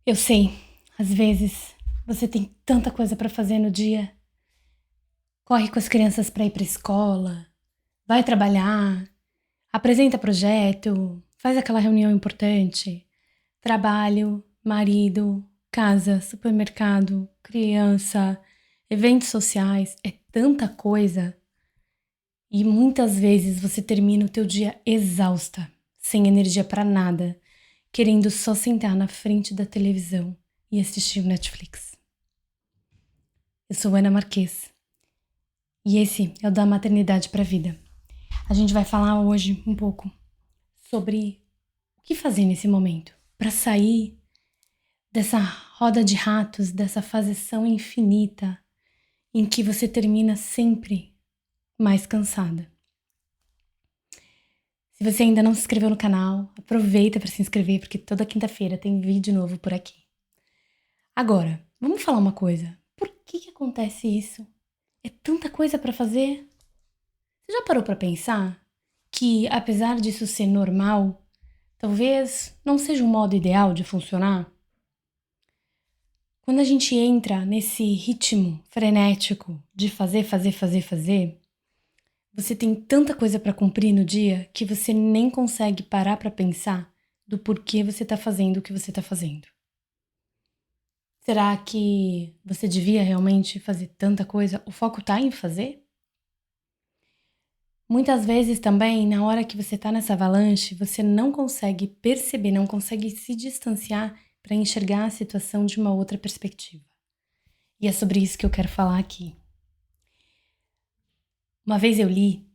Eu sei, às vezes você tem tanta coisa para fazer no dia. Corre com as crianças para ir para a escola, vai trabalhar, apresenta projeto, faz aquela reunião importante. Trabalho, marido, casa, supermercado, criança, eventos sociais, é tanta coisa. E muitas vezes você termina o teu dia exausta, sem energia para nada, querendo só sentar na frente da televisão e assistir o Netflix. Eu sou Ana Marques e esse é o Da Maternidade para a Vida. A gente vai falar hoje um pouco sobre o que fazer nesse momento para sair dessa roda de ratos, dessa faseção infinita em que você termina sempre mais cansada. Se você ainda não se inscreveu no canal, aproveita para se inscrever porque toda quinta-feira tem vídeo novo por aqui. Agora, vamos falar uma coisa. Por que acontece isso? É tanta coisa para fazer. Você já parou para pensar que, apesar disso ser normal, talvez não seja um modo ideal de funcionar? Quando a gente entra nesse ritmo frenético de fazer, você tem tanta coisa para cumprir no dia que você nem consegue parar para pensar do porquê você está fazendo o que você está fazendo. Será que você devia realmente fazer tanta coisa? O foco está em fazer? Muitas vezes também, na hora que você está nessa avalanche, você não consegue perceber, não consegue se distanciar para enxergar a situação de uma outra perspectiva. E é sobre isso que eu quero falar aqui. Uma vez eu li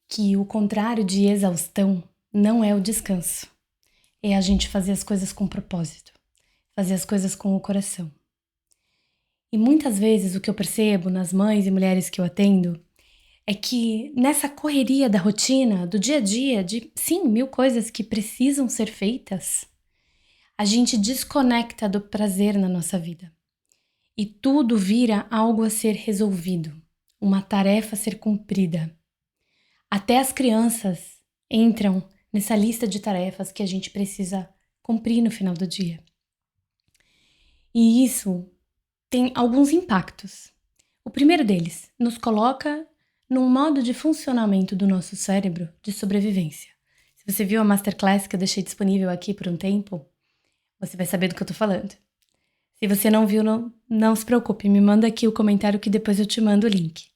que o contrário de exaustão não é o descanso. É a gente fazer as coisas com propósito, fazer as coisas com o coração. E muitas vezes o que eu percebo nas mães e mulheres que eu atendo é que nessa correria da rotina, do dia a dia, de sim, 1000 coisas que precisam ser feitas, a gente desconecta do prazer na nossa vida. E tudo vira algo a ser resolvido, uma tarefa a ser cumprida. Até as crianças entram nessa lista de tarefas que a gente precisa cumprir no final do dia. E isso tem alguns impactos. O primeiro deles nos coloca num modo de funcionamento do nosso cérebro de sobrevivência. Se você viu a masterclass que eu deixei disponível aqui por um tempo, você vai saber do que eu tô falando. Se você não viu, não se preocupe, me manda aqui o comentário que depois eu te mando o link.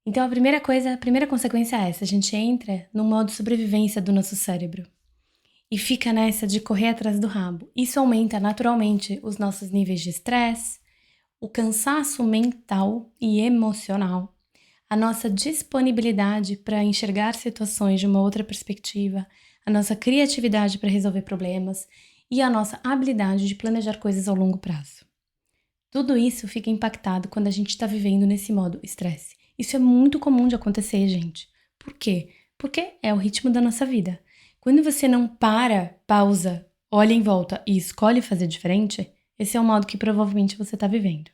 Então a primeira consequência é essa, a gente entra no modo sobrevivência do nosso cérebro e fica nessa de correr atrás do rabo. Isso aumenta naturalmente os nossos níveis de estresse, o cansaço mental e emocional, a nossa disponibilidade para enxergar situações de uma outra perspectiva, a nossa criatividade para resolver problemas e a nossa habilidade de planejar coisas ao longo prazo. Tudo isso fica impactado quando a gente está vivendo nesse modo estresse. Isso é muito comum de acontecer, gente. Por quê? Porque é o ritmo da nossa vida. Quando você não pausa, olha em volta e escolhe fazer diferente, esse é o modo que provavelmente você está vivendo.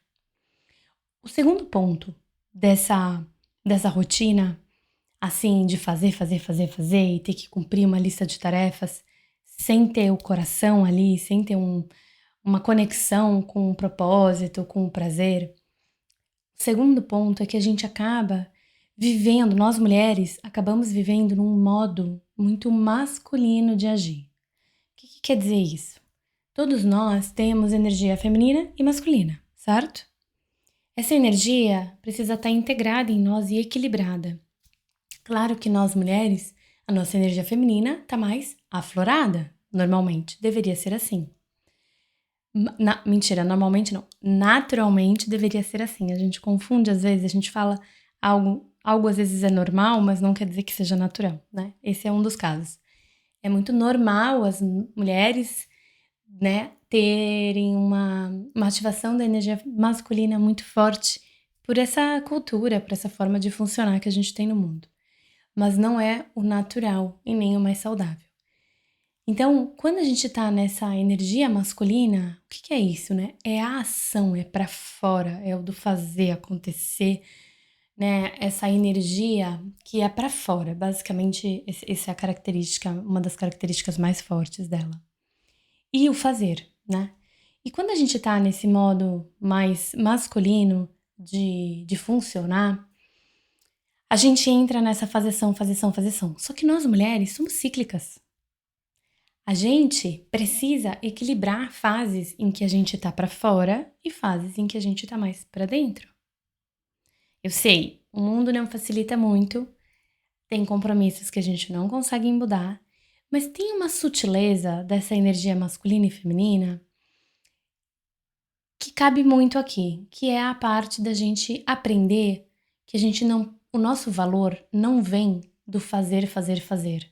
O segundo ponto dessa rotina, assim, de fazer e ter que cumprir uma lista de tarefas, sem ter o coração ali, sem ter uma conexão com o propósito, com o prazer. O segundo ponto é que a gente acaba vivendo, nós mulheres, acabamos vivendo num modo muito masculino de agir. O que quer dizer isso? Todos nós temos energia feminina e masculina, certo? Essa energia precisa estar integrada em nós e equilibrada. Claro que nós mulheres, a nossa energia feminina está mais aflorada, normalmente, deveria ser assim. Mentira, normalmente não. Naturalmente deveria ser assim. A gente confunde às vezes, a gente fala algo às vezes é normal, mas não quer dizer que seja natural, né? Esse é um dos casos. É muito normal as mulheres, né, terem uma ativação da energia masculina muito forte por essa cultura, por essa forma de funcionar que a gente tem no mundo. Mas não é o natural e nem o mais saudável. Então, quando a gente tá nessa energia masculina, o que é isso, né? É a ação, é pra fora, é o do fazer acontecer, né? Essa energia que é pra fora, basicamente, essa é a característica, uma das características mais fortes dela. E o fazer, né? E quando a gente tá nesse modo mais masculino de funcionar, a gente entra nessa fazeção, fazeção, fazeção. Só que nós mulheres somos cíclicas. A gente precisa equilibrar fases em que a gente tá pra fora e fases em que a gente tá mais pra dentro. Eu sei, o mundo não facilita muito, tem compromissos que a gente não consegue mudar, mas tem uma sutileza dessa energia masculina e feminina que cabe muito aqui, que é a parte da gente aprender que a gente não, o nosso valor não vem do fazer, fazer, fazer.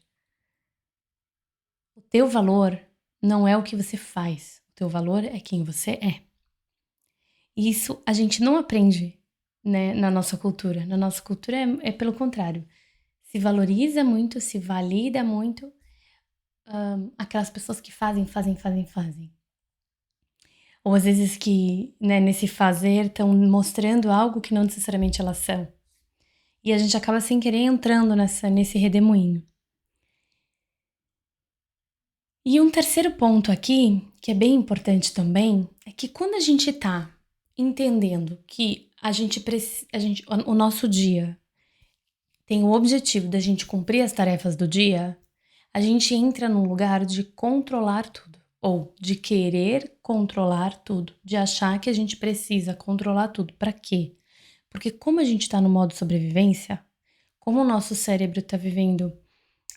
O teu valor não é o que você faz, o teu valor é quem você é. E isso a gente não aprende, né, na nossa cultura. Na nossa cultura é pelo contrário. Se valoriza muito, se valida muito aquelas pessoas que fazem, fazem, fazem, fazem. Ou às vezes que, né, nesse fazer estão mostrando algo que não necessariamente elas são. E a gente acaba sem querer entrando nesse redemoinho. E um terceiro ponto aqui, que é bem importante também, é que quando a gente tá entendendo que o nosso dia tem o objetivo da gente cumprir as tarefas do dia, a gente entra num lugar de controlar tudo, ou de querer controlar tudo, de achar que a gente precisa controlar tudo. Para quê? Porque como a gente está no modo sobrevivência, como o nosso cérebro está vivendo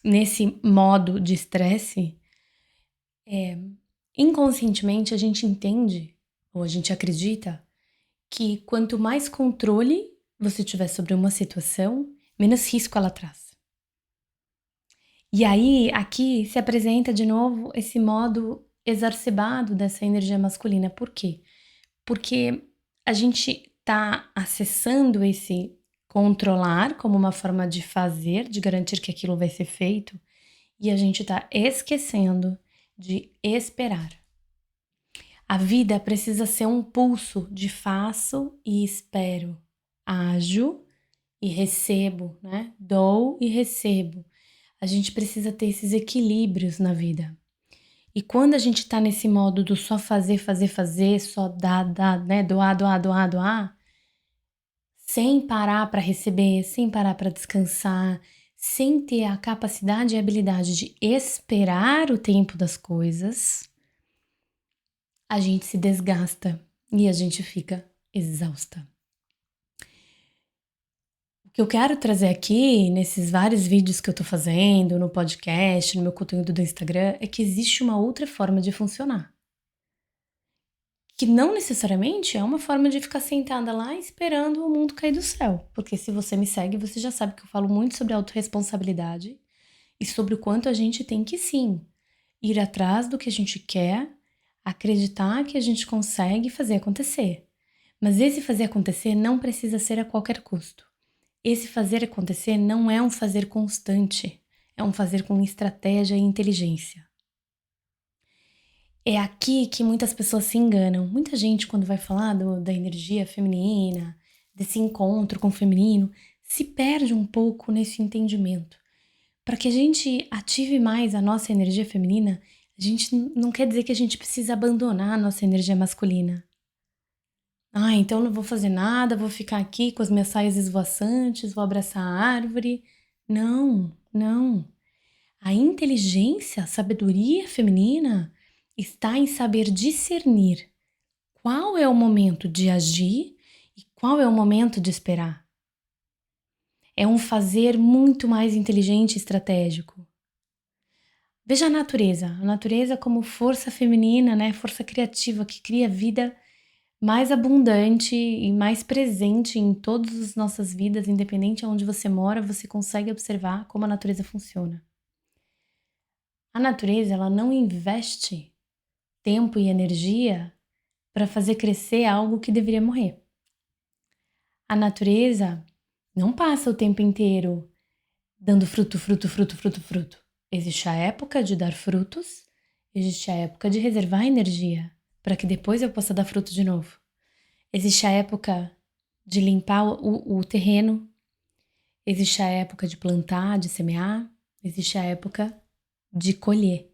nesse modo de estresse, inconscientemente a gente entende, ou a gente acredita, que quanto mais controle você tiver sobre uma situação, menos risco ela traz. E aí, aqui se apresenta de novo esse modo exacerbado dessa energia masculina. Por quê? Porque a gente está acessando esse controlar como uma forma de fazer, de garantir que aquilo vai ser feito, e a gente está esquecendo de esperar. A vida precisa ser um pulso de faço e espero, ajo e recebo, né? Dou e recebo. A gente precisa ter esses equilíbrios na vida. E quando a gente tá nesse modo do só fazer, fazer, fazer, só dar, né? Doar, doar, doar, doar, sem parar para receber, sem parar para descansar, sem ter a capacidade e habilidade de esperar o tempo das coisas, a gente se desgasta e a gente fica exausta. O que eu quero trazer aqui, nesses vários vídeos que eu tô fazendo, no podcast, no meu conteúdo do Instagram, é que existe uma outra forma de funcionar. Que não necessariamente é uma forma de ficar sentada lá esperando o mundo cair do céu. Porque se você me segue, você já sabe que eu falo muito sobre autorresponsabilidade e sobre o quanto a gente tem que sim ir atrás do que a gente quer, acreditar que a gente consegue fazer acontecer. Mas esse fazer acontecer não precisa ser a qualquer custo. Esse fazer acontecer não é um fazer constante, é um fazer com estratégia e inteligência. É aqui que muitas pessoas se enganam. Muita gente, quando vai falar da energia feminina, desse encontro com o feminino, se perde um pouco nesse entendimento. Para que a gente ative mais a nossa energia feminina, a gente não quer dizer que a gente precisa abandonar a nossa energia masculina. Ah, então não vou fazer nada, vou ficar aqui com as minhas saias esvoaçantes, vou abraçar a árvore. Não, não. A inteligência, a sabedoria feminina está em saber discernir qual é o momento de agir e qual é o momento de esperar. É um fazer muito mais inteligente e estratégico. Veja a natureza como força feminina, né? Força criativa que cria vida mais abundante e mais presente em todas as nossas vidas, independente de onde você mora, você consegue observar como a natureza funciona. A natureza, ela não investe tempo e energia para fazer crescer algo que deveria morrer. A natureza não passa o tempo inteiro dando fruto, fruto, fruto, fruto, fruto. Existe a época de dar frutos, existe a época de reservar energia para que depois eu possa dar fruto de novo. Existe a época de limpar o terreno, existe a época de plantar, de semear, existe a época de colher.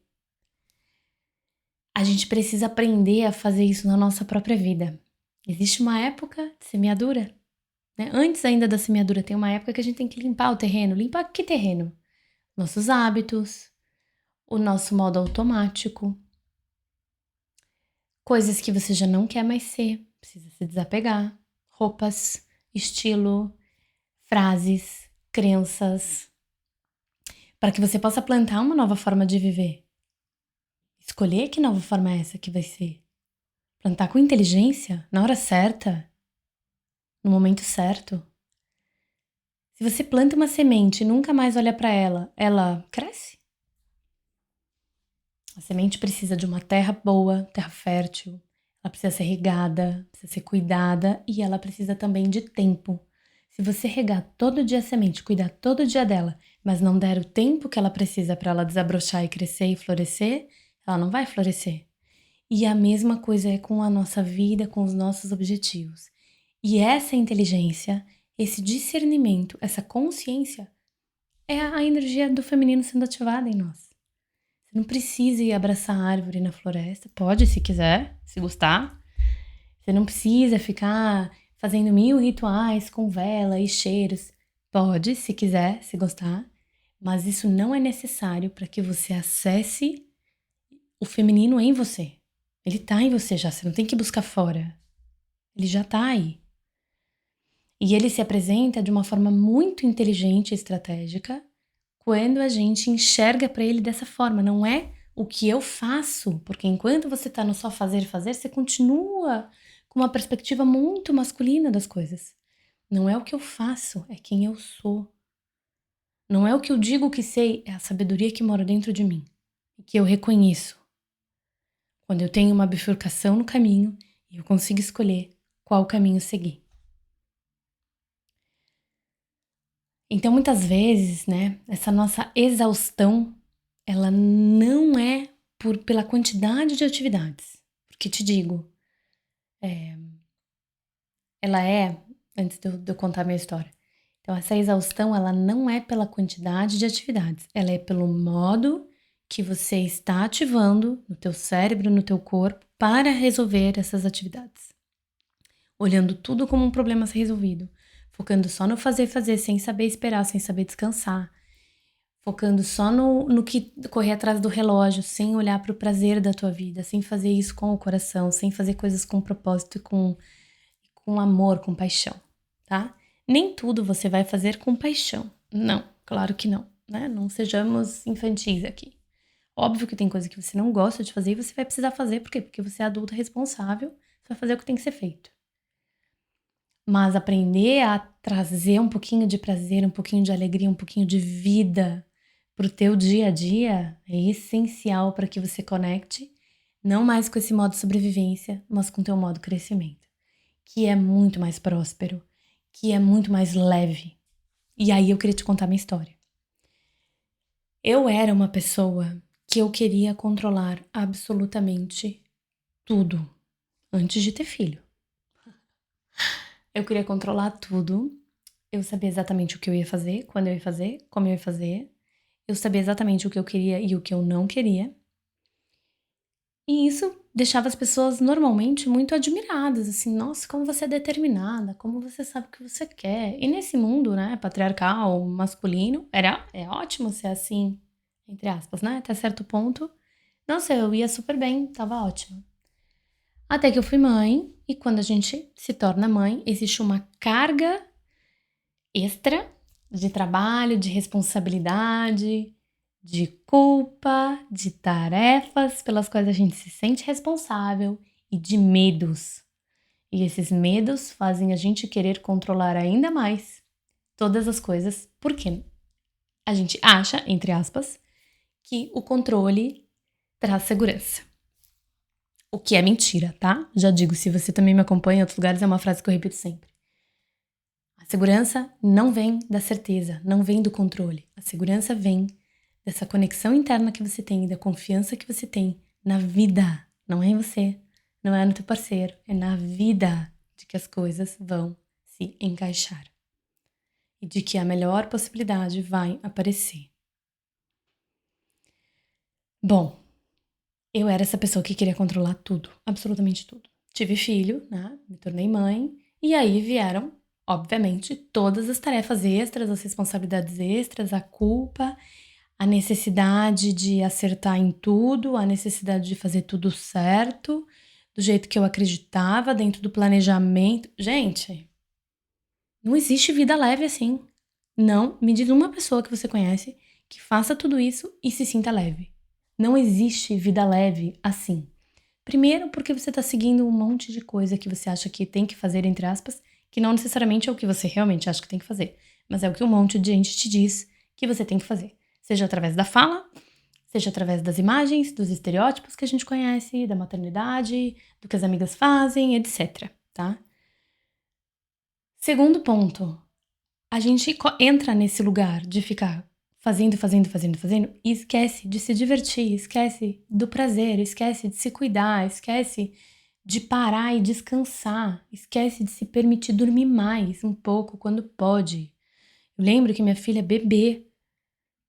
a gente precisa aprender a fazer isso na nossa própria vida. Existe uma época de semeadura, né? Antes ainda da semeadura, tem uma época que a gente tem que limpar o terreno. Limpar que terreno? Nossos hábitos, o nosso modo automático, coisas que você já não quer mais ser, precisa se desapegar, roupas, estilo, frases, crenças, para que você possa plantar uma nova forma de viver. Escolher que nova forma é essa que vai ser. Plantar com inteligência, na hora certa, no momento certo. Se você planta uma semente e nunca mais olha para ela, ela cresce? A semente precisa de uma terra boa, terra fértil. Ela precisa ser regada, precisa ser cuidada e ela precisa também de tempo. Se você regar todo dia a semente, cuidar todo dia dela, mas não der o tempo que ela precisa para ela desabrochar e crescer e florescer, ela não vai florescer. E a mesma coisa é com a nossa vida, com os nossos objetivos. E essa inteligência, esse discernimento, essa consciência é a energia do feminino sendo ativada em nós. Você não precisa ir abraçar a árvore na floresta. Pode, se quiser, se gostar. Você não precisa ficar fazendo 1000 rituais com vela e cheiros. Pode, se quiser, se gostar. Mas isso não é necessário para que você acesse o feminino em você. Ele tá em você já, você não tem que buscar fora. Ele já tá aí. E ele se apresenta de uma forma muito inteligente e estratégica quando a gente enxerga para ele dessa forma. Não é o que eu faço, porque enquanto você tá no só fazer, você continua com uma perspectiva muito masculina das coisas. Não é o que eu faço, é quem eu sou. Não é o que eu digo que sei, é a sabedoria que mora dentro de mim e que eu reconheço. Quando eu tenho uma bifurcação no caminho e eu consigo escolher qual caminho seguir. Então, muitas vezes, né, essa nossa exaustão, ela não é pela quantidade de atividades. Porque te digo, ela é, antes de eu contar a minha história, então essa exaustão, ela não é pela quantidade de atividades, ela é pelo modo que você está ativando no teu cérebro, no teu corpo, para resolver essas atividades. Olhando tudo como um problema a ser resolvido, focando só no fazer, sem saber esperar, sem saber descansar, focando só no que correr atrás do relógio, sem olhar para o prazer da tua vida, sem fazer isso com o coração, sem fazer coisas com propósito e com amor, com paixão, tá? Nem tudo você vai fazer com paixão. Não, claro que não, né? Não sejamos infantis aqui. Óbvio que tem coisa que você não gosta de fazer e você vai precisar fazer, por quê? Porque você é adulta responsável, você vai fazer o que tem que ser feito. Mas aprender a trazer um pouquinho de prazer, um pouquinho de alegria, um pouquinho de vida pro teu dia a dia é essencial para que você conecte, não mais com esse modo sobrevivência, mas com o teu modo crescimento, que é muito mais próspero, que é muito mais leve. E aí eu queria te contar minha história. Eu era uma pessoa que eu queria controlar absolutamente tudo antes de ter filho. Eu queria controlar tudo. Eu sabia exatamente o que eu ia fazer, quando eu ia fazer, como eu ia fazer. Eu sabia exatamente o que eu queria e o que eu não queria. E isso deixava as pessoas normalmente muito admiradas, assim, nossa, como você é determinada, como você sabe o que você quer. E nesse mundo, né, patriarcal, masculino, é ótimo ser assim, entre aspas, né, até certo ponto. Nossa, eu ia super bem, tava ótimo. Até que eu fui mãe, e quando a gente se torna mãe, existe uma carga extra de trabalho, de responsabilidade, de culpa, de tarefas pelas quais a gente se sente responsável e de medos. E esses medos fazem a gente querer controlar ainda mais todas as coisas, porque a gente acha, entre aspas, que o controle traz segurança. O que é mentira, tá? Já digo, se você também me acompanha em outros lugares, é uma frase que eu repito sempre. A segurança não vem da certeza, não vem do controle. A segurança vem dessa conexão interna que você tem, da confiança que você tem na vida. Não é em você, não é no teu parceiro, é na vida de que as coisas vão se encaixar. E de que a melhor possibilidade vai aparecer. Bom, Eu era essa pessoa que queria controlar tudo, absolutamente tudo. Tive filho, né? Me tornei mãe. E aí vieram, obviamente, todas as tarefas extras, as responsabilidades extras, a culpa, a necessidade de acertar em tudo, a necessidade de fazer tudo certo, do jeito que eu acreditava, dentro do planejamento. Gente, não existe vida leve assim. Não, me diz uma pessoa que você conhece que faça tudo isso e se sinta leve. Não existe vida leve assim. Primeiro, porque você tá seguindo um monte de coisa que você acha que tem que fazer, entre aspas, que não necessariamente é o que você realmente acha que tem que fazer, mas é o que um monte de gente te diz que você tem que fazer. Seja através da fala, seja através das imagens, dos estereótipos que a gente conhece, da maternidade, do que as amigas fazem, etc, tá? Segundo ponto, a gente entra nesse lugar de ficar fazendo e esquece de se divertir, esquece do prazer, esquece de se cuidar, esquece de parar e descansar, esquece de se permitir dormir mais um pouco quando pode. Eu lembro que minha filha bebê,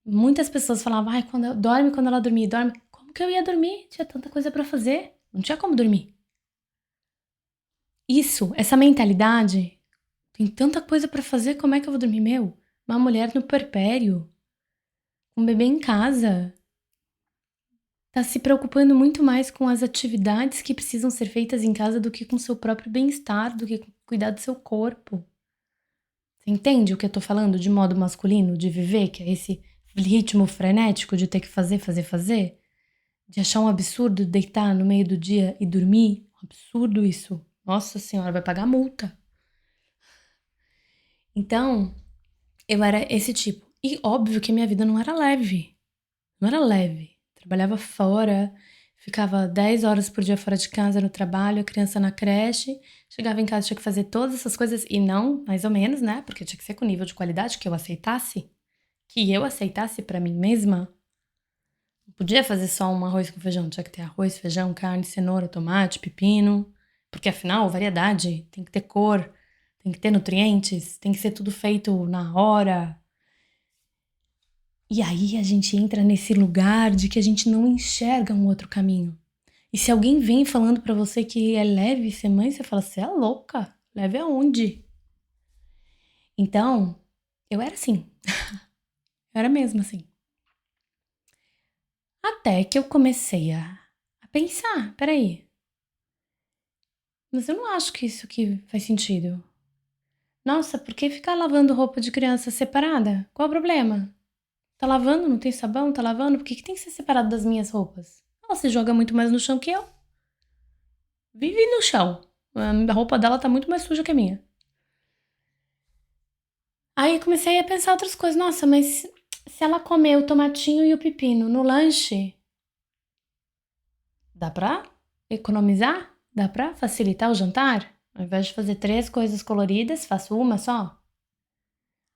muitas pessoas falavam, ai, dorme quando ela dormir, dorme. Como que eu ia dormir? Tinha tanta coisa pra fazer, não tinha como dormir. Isso, essa mentalidade, tem tanta coisa pra fazer, como é que eu vou dormir? Meu, uma mulher no puerpério, um bebê em casa, tá se preocupando muito mais com as atividades que precisam ser feitas em casa do que com seu próprio bem-estar, do que com cuidar do seu corpo. Você entende o que eu tô falando de modo masculino, de viver, que é esse ritmo frenético de ter que fazer? De achar um absurdo deitar no meio do dia e dormir? Um absurdo isso. Nossa senhora, vai pagar multa. Então, eu era esse tipo. E óbvio que minha vida não era leve. Não era leve. Trabalhava fora, ficava 10 horas por dia fora de casa no trabalho, a criança na creche, chegava em casa, tinha que fazer todas essas coisas, e não, mais ou menos, né? Porque tinha que ser com nível de qualidade que eu aceitasse pra mim mesma. Não podia fazer só um arroz com feijão, tinha que ter arroz, feijão, carne, cenoura, tomate, pepino, porque afinal, variedade, tem que ter cor, tem que ter nutrientes, tem que ser tudo feito na hora. E aí a gente entra nesse lugar de que a gente não enxerga um outro caminho. E se alguém vem falando pra você que é leve ser mãe, você fala, você é louca? Leve aonde? Então, eu era assim. Eu era mesmo assim. Até que eu comecei a pensar, peraí, mas eu não acho que isso aqui faz sentido. Nossa, por que ficar lavando roupa de criança separada? Qual o problema? Tá lavando, não tem sabão? Tá lavando? Por que tem que ser separado das minhas roupas? Ela se joga muito mais no chão que eu. Vive no chão. A roupa dela tá muito mais suja que a minha. Aí comecei a pensar outras coisas. Nossa, mas se ela comer o tomatinho e o pepino no lanche, dá pra economizar? Dá pra facilitar o jantar? Ao invés de fazer 3 coisas coloridas, faço uma só?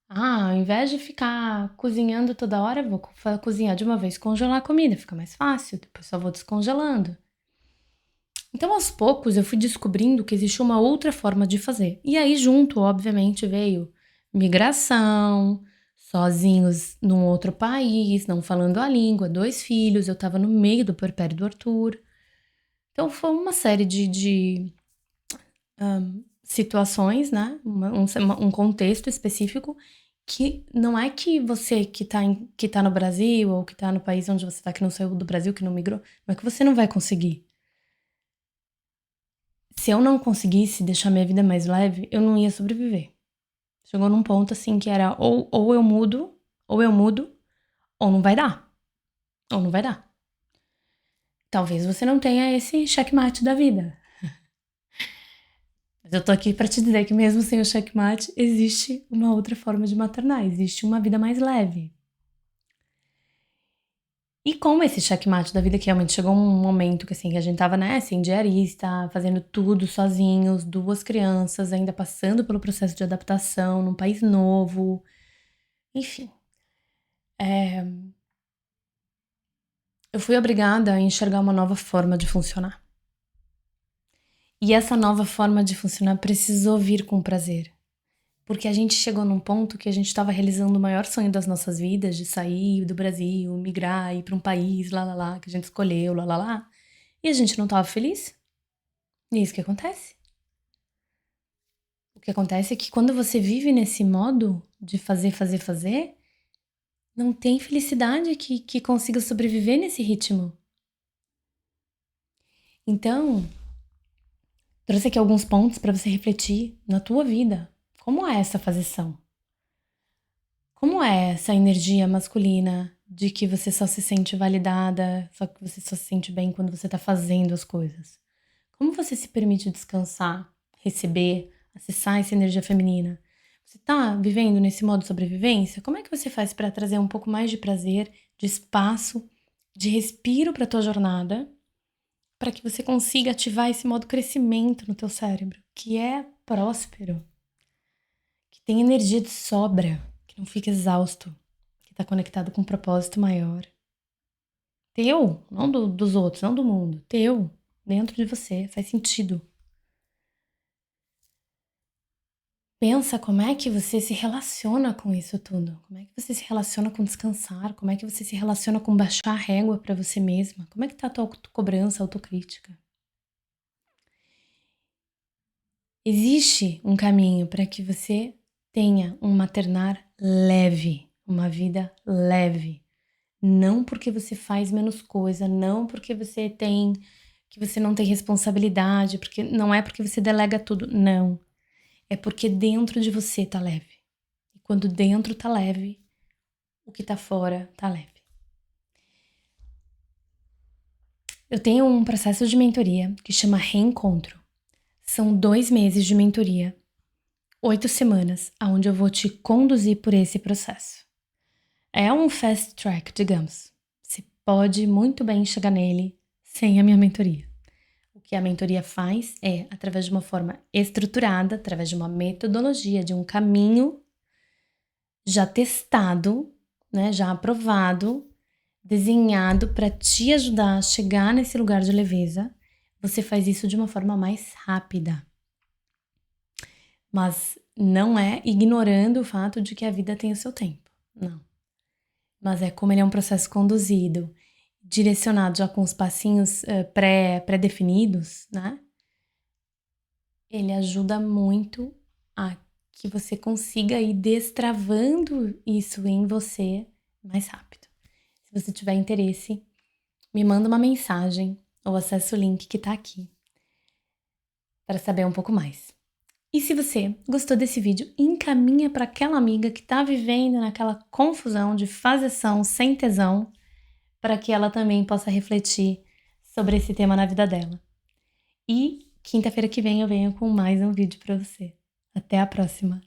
Ah, ao invés de ficar cozinhando toda hora, vou cozinhar de uma vez, congelar a comida, fica mais fácil, depois só vou descongelando. Então, aos poucos, eu fui descobrindo que existe uma outra forma de fazer. E aí, junto, obviamente, veio migração, sozinhos num outro país, não falando a língua, 2 filhos, eu estava no meio do puerpério do Arthur. Então, foi uma série de situações, né? Um contexto específico que não é que você que tá no Brasil ou que tá no país onde você tá, que não saiu do Brasil, que não migrou, não é que você não vai conseguir. Se eu não conseguisse deixar minha vida mais leve, eu não ia sobreviver. Chegou num ponto assim que era ou eu mudo, ou eu mudo, ou não vai dar. Ou não vai dar. Talvez você não tenha esse checkmate da vida. Mas eu tô aqui pra te dizer que mesmo sem o checkmate, existe uma outra forma de maternar, existe uma vida mais leve. E como esse checkmate da vida que realmente chegou um momento que assim, que a gente tava, né, assim, diarista, fazendo tudo sozinhos, 2 crianças, ainda passando pelo processo de adaptação num país novo, enfim. Eu fui obrigada a enxergar uma nova forma de funcionar. E essa nova forma de funcionar precisou vir com prazer. Porque a gente chegou num ponto que a gente estava realizando o maior sonho das nossas vidas, de sair do Brasil, migrar, ir para um país, lá, que a gente escolheu, lá. e a gente não estava feliz. E é isso que acontece. O que acontece é que quando você vive nesse modo de fazer, não tem felicidade que consiga sobreviver nesse ritmo. Então, trouxe aqui alguns pontos para você refletir na tua vida. Como é essa fazição? Como é essa energia masculina de que você só se sente validada, só que você só se sente bem quando você tá fazendo as coisas? Como você se permite descansar, receber, acessar essa energia feminina? Você tá vivendo nesse modo sobrevivência? Como é que você faz para trazer um pouco mais de prazer, de espaço, de respiro para tua jornada, para que você consiga ativar esse modo crescimento no teu cérebro, que é próspero, que tem energia de sobra, que não fica exausto, que está conectado com um propósito maior. Teu, não dos outros, não do mundo. Teu, dentro de você, faz sentido. Pensa como é que você se relaciona com isso tudo. Como é que você se relaciona com descansar? Como é que você se relaciona com baixar a régua para você mesma? Como é que tá a tua cobrança, autocrítica? Existe um caminho para que você tenha um maternar leve, uma vida leve. Não porque você faz menos coisa, não porque que você não tem responsabilidade, porque não é porque você delega tudo, não. É porque dentro de você tá leve. E quando dentro tá leve, o que tá fora tá leve. Eu tenho um processo de mentoria que chama Reencontro. São 2 meses de mentoria, 8 semanas, onde eu vou te conduzir por esse processo. É um fast track, digamos. Você pode muito bem chegar nele sem a minha mentoria. O que a mentoria faz é, através de uma forma estruturada, através de uma metodologia, de um caminho já testado, né, já aprovado, desenhado para te ajudar a chegar nesse lugar de leveza, você faz isso de uma forma mais rápida. Mas não é ignorando o fato de que a vida tem o seu tempo, não. Mas é como ele é um processo conduzido, direcionado já com os passinhos pré-definidos, né? Ele ajuda muito a que você consiga ir destravando isso em você mais rápido. Se você tiver interesse, me manda uma mensagem ou acessa o link que tá aqui para saber um pouco mais. E se você gostou desse vídeo, encaminha para aquela amiga que tá vivendo naquela confusão de fazeção sem tesão, para que ela também possa refletir sobre esse tema na vida dela. E quinta-feira que vem eu venho com mais um vídeo para você. Até a próxima!